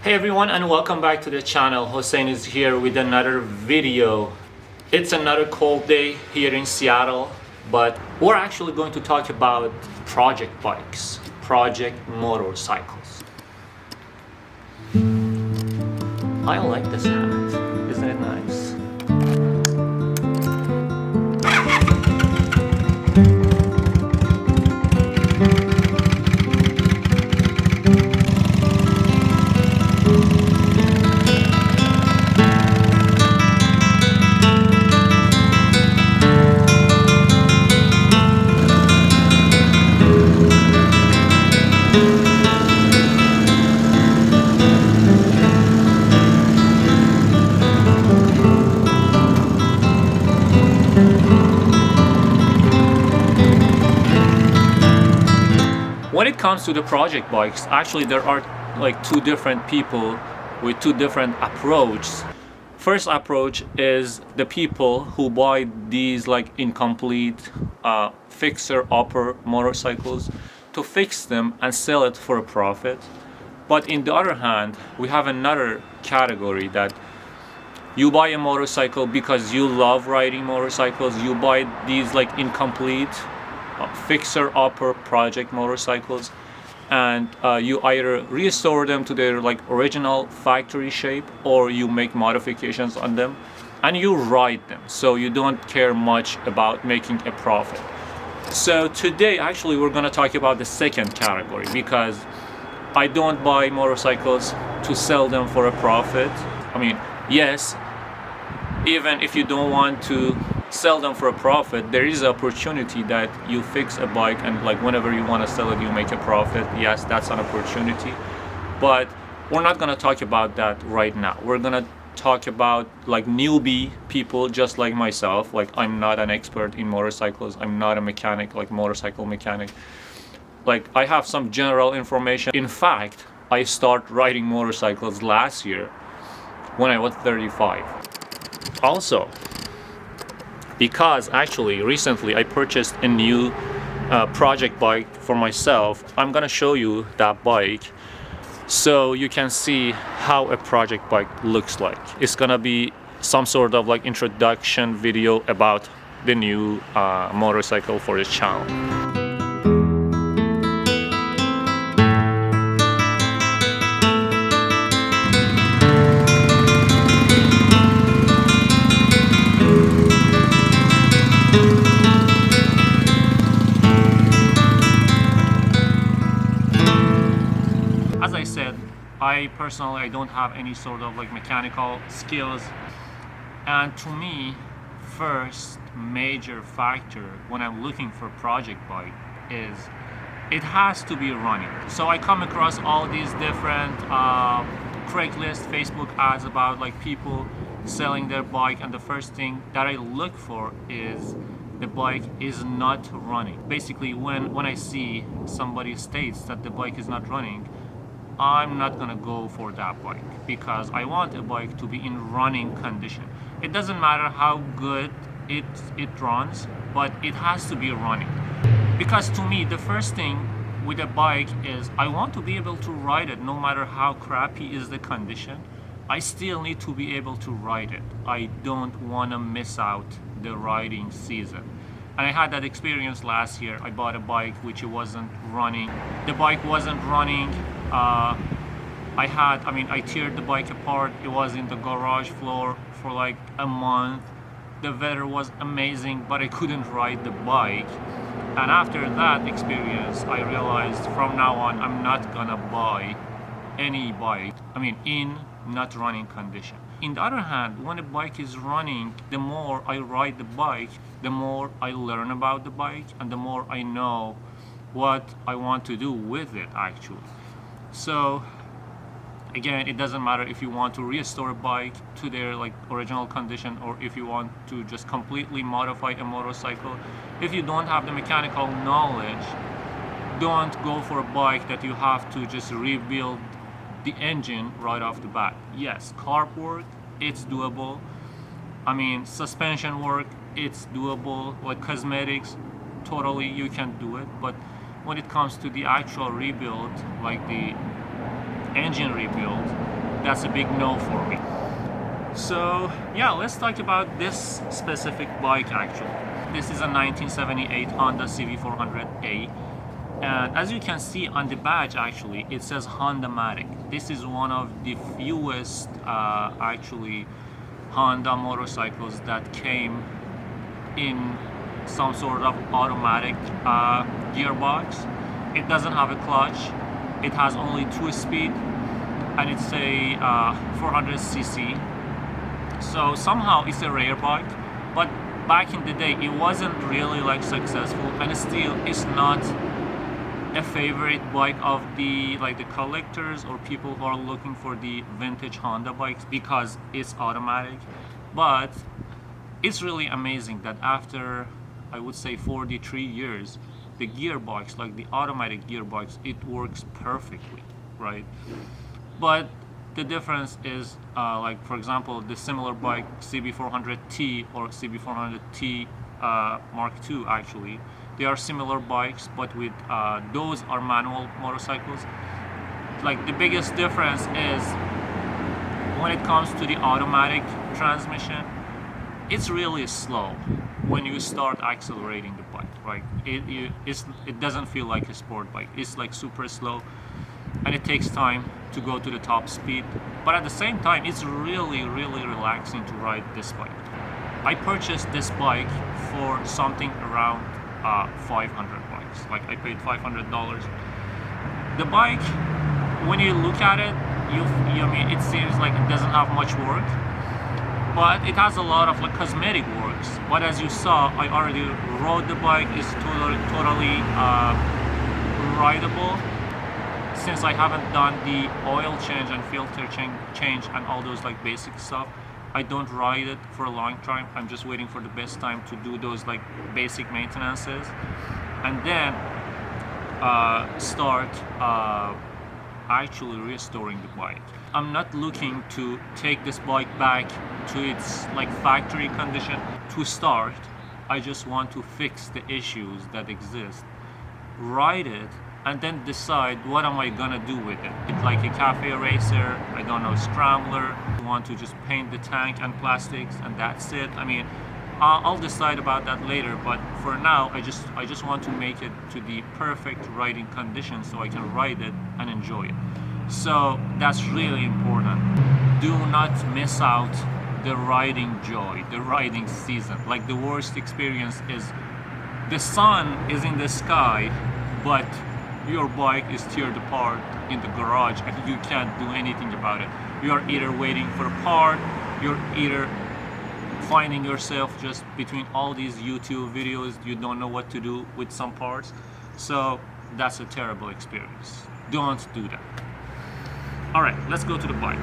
Hey everyone, and welcome back to the channel. Hossein is here with another video. It's another cold day here in Seattle, but we're actually going to talk about project bikes, project motorcycles. I like this hat. Isn't it nice? When it comes to the project bikes, actually there are like two different people with two different approaches. First approach is the people who buy these like incomplete fixer-upper motorcycles to fix them and sell it for a profit. But in the other hand, we have another category that you buy a motorcycle because you love riding motorcycles. You buy these like incomplete fixer-upper project motorcycles, and you either restore them to their like original factory shape, or you make modifications on them and you ride them, so you don't care much about making a profit. So today actually we're going to talk about the second category, because I don't buy motorcycles to sell them for a profit. I mean, yes, even if you don't want to sell them for a profit, there is an opportunity that you fix a bike and like whenever you want to sell it you make a profit. Yes, that's an opportunity, but we're not going to talk about that right now. We're going to talk about like newbie people just like myself. Like, I'm not an expert in motorcycles, I'm not a mechanic, like motorcycle mechanic. Like, I have some general information. In fact, I started riding motorcycles last year when I was 35. Also, because actually recently I purchased a new project bike for myself, I'm gonna show you that bike so you can see how a project bike looks like. It's gonna be some sort of like introduction video about the new motorcycle for this channel. As I said, I personally don't have any sort of like mechanical skills, and to me, first major factor when I'm looking for a project bike is it has to be running. So I come across all these different Craigslist, Facebook ads about like people selling their bike, and the first thing that I look for is the bike is not running. Basically, when I see somebody states that the bike is not running, I'm not gonna go for that bike, because I want a bike to be in running condition. It doesn't matter how good it runs, but it has to be running. Because to me, the first thing with a bike is I want to be able to ride it no matter how crappy is the condition. I still need to be able to ride it. I don't want to miss out the riding season. And I had that experience last year. I bought a bike which wasn't running. The bike wasn't running. I teared the bike apart. It was in the garage floor for like a month. The weather was amazing, but I couldn't ride the bike. And after that experience, I realized from now on, I'm not gonna buy any bike, in not running condition. In the other hand, when a bike is running, the more I ride the bike, the more I learn about the bike, and the more I know what I want to do with it actually. So again, it doesn't matter if you want to restore a bike to their like original condition, or if you want to just completely modify a motorcycle. If you don't have the mechanical knowledge, don't go for a bike that you have to just rebuild the engine right off the bat. Yes, carb work, it's doable. Suspension work, it's doable. Like cosmetics, totally you can do it. But when it comes to the actual rebuild, like the engine rebuild, that's a big no for me. So yeah, let's talk about this specific bike actually. This is a 1978 Honda CB400A, and as you can see on the badge actually it says Hondamatic. This is one of the fewest actually Honda motorcycles that came in some sort of automatic gearbox. It doesn't have a clutch, it has only 2-speed, and it's a 400cc. So somehow it's a rare bike, but back in the day it wasn't really like successful, and still it's not a favorite bike of the collectors or people who are looking for the vintage Honda bikes because it's automatic. But it's really amazing that after, I would say, 43 years, the gearbox, like the automatic gearbox, it works perfectly, right? But the difference is, like for example, the similar bike CB400T or CB400T Mark II actually, they are similar bikes, but with those are manual motorcycles. Like the biggest difference is when it comes to the automatic transmission, it's really slow when you start accelerating the bike, right? It doesn't feel like a sport bike. It's like super slow, and it takes time to go to the top speed. But at the same time, it's really relaxing to ride this bike. I purchased this bike for something around 500 bucks. Like I paid $500. The bike, when you look at it, I mean, it seems like it doesn't have much work, but it has a lot of like cosmetic works. But as you saw, I already rode the bike. It's totally rideable. Since I haven't done the oil change and filter change and all those like basic stuff, I don't ride it for a long time. I'm just waiting for the best time to do those like basic maintenances, and then start actually restoring the bike. I'm not looking to take this bike back to its like factory condition. To start, I just want to fix the issues that exist, ride it, and then decide what am I gonna do with it. It's like a cafe racer, I don't know, scrambler. I want to just paint the tank and plastics and that's it. I mean, I'll decide about that later, but for now I just want to make it to the perfect riding condition so I can ride it and enjoy it. So that's really important. Do not miss out the riding joy, the riding season. Like the worst experience is the sun is in the sky, but your bike is teared apart in the garage and you can't do anything about it. You are either waiting for a part, you're either finding yourself just between all these YouTube videos, you don't know what to do with some parts. So that's a terrible experience. Don't do that. Alright, let's go to the bike.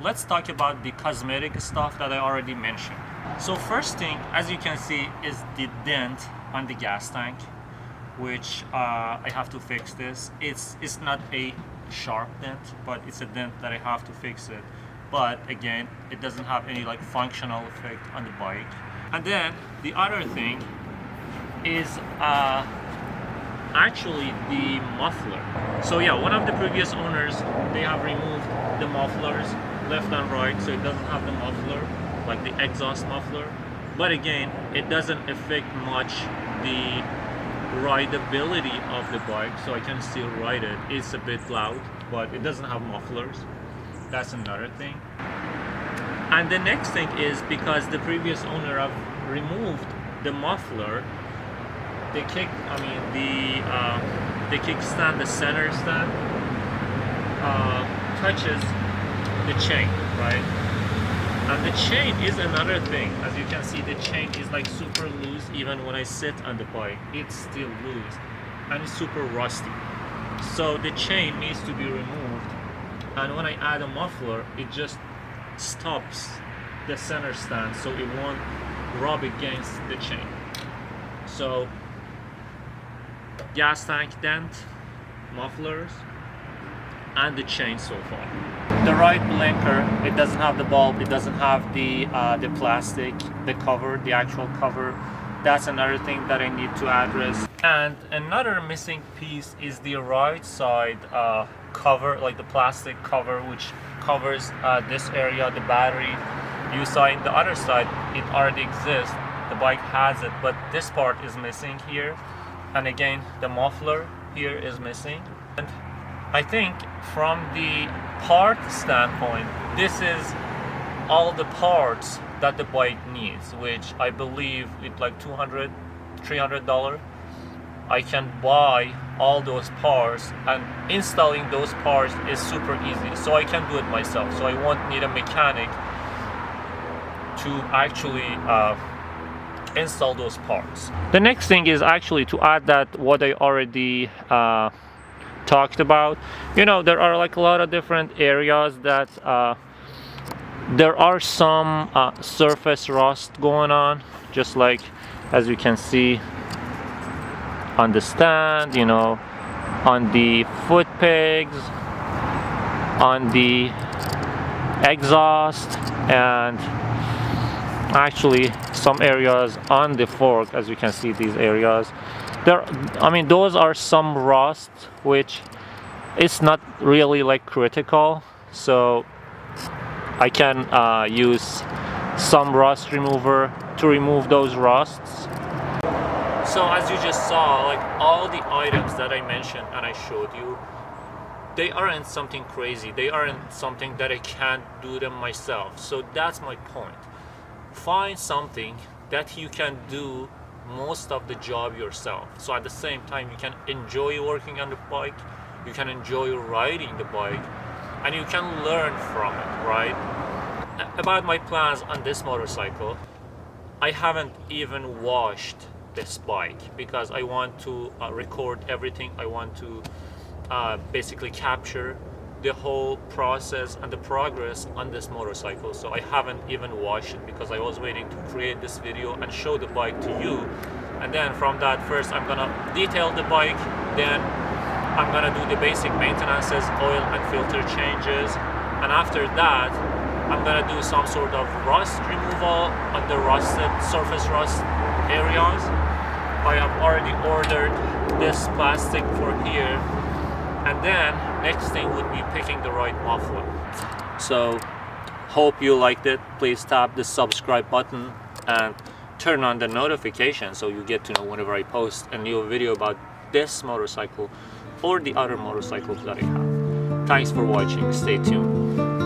Let's talk about the cosmetic stuff that I already mentioned. So first thing, as you can see, is the dent on the gas tank, which I have to fix this. It's not a sharp dent, but it's a dent that I have to fix it. But again, it doesn't have any like functional effect on the bike. And then the other thing is actually the muffler. So yeah, one of the previous owners, they have removed the mufflers left and right, so it doesn't have the muffler, like the exhaust muffler. But again, it doesn't affect much the rideability of the bike, so I can still ride it. It's a bit loud, but it doesn't have mufflers. That's another thing. And the next thing is, because the previous owner have removed the muffler, the kickstand, the center stand touches the chain, right? And the chain is another thing. As you can see, the chain is like super loose. Even when I sit on the bike, it's still loose and it's super rusty. So the chain needs to be removed. And when I add a muffler, it just stops the center stand so it won't rub against the chain. So gas tank dent, mufflers, and the chain so far. The right blinker, it doesn't have the bulb, it doesn't have the plastic, the cover, the actual cover. That's another thing that I need to address. And another missing piece is the right side cover, like the plastic cover which covers this area, the battery. You saw in the other side it already exists, the bike has it, but this part is missing here, and again the muffler here is missing. And I think from the part standpoint, this is all the parts that the bike needs, which I believe it's like $200-300. I can buy all those parts, and installing those parts is super easy, so I can do it myself, so I won't need a mechanic to actually install those parts. The next thing is actually to add that what I already talked about. You know, there are like a lot of different areas that there are some surface rust going on, just like as you can see on the stand, you know, on the foot pegs, on the exhaust, and actually some areas on the fork. As you can see, these areas there, I mean, those are some rust, which it's not really like critical, so I can use some rust remover to remove those rusts. So as you just saw, like all the items that I mentioned and I showed you, they aren't something crazy, they aren't something that I can't do them myself. So that's my point. Find something that you can do most of the job yourself, so at the same time you can enjoy working on the bike, you can enjoy riding the bike, and you can learn from it, right? About my plans on this motorcycle, I haven't even washed this bike because I want to record everything. I want to basically capture the whole process and the progress on this motorcycle, so I haven't even washed it because I was waiting to create this video and show the bike to you. And then from that, first I'm gonna detail the bike, then I'm gonna do the basic maintenances, oil and filter changes, and after that I'm gonna do some sort of rust removal on the rusted surface rust areas. I have already ordered this plastic for here, and then next thing would be picking the right muffler. So hope you liked it. Please tap the subscribe button and turn on the notification so you get to know whenever I post a new video about this motorcycle or the other motorcycles that I have. Thanks for watching. Stay tuned.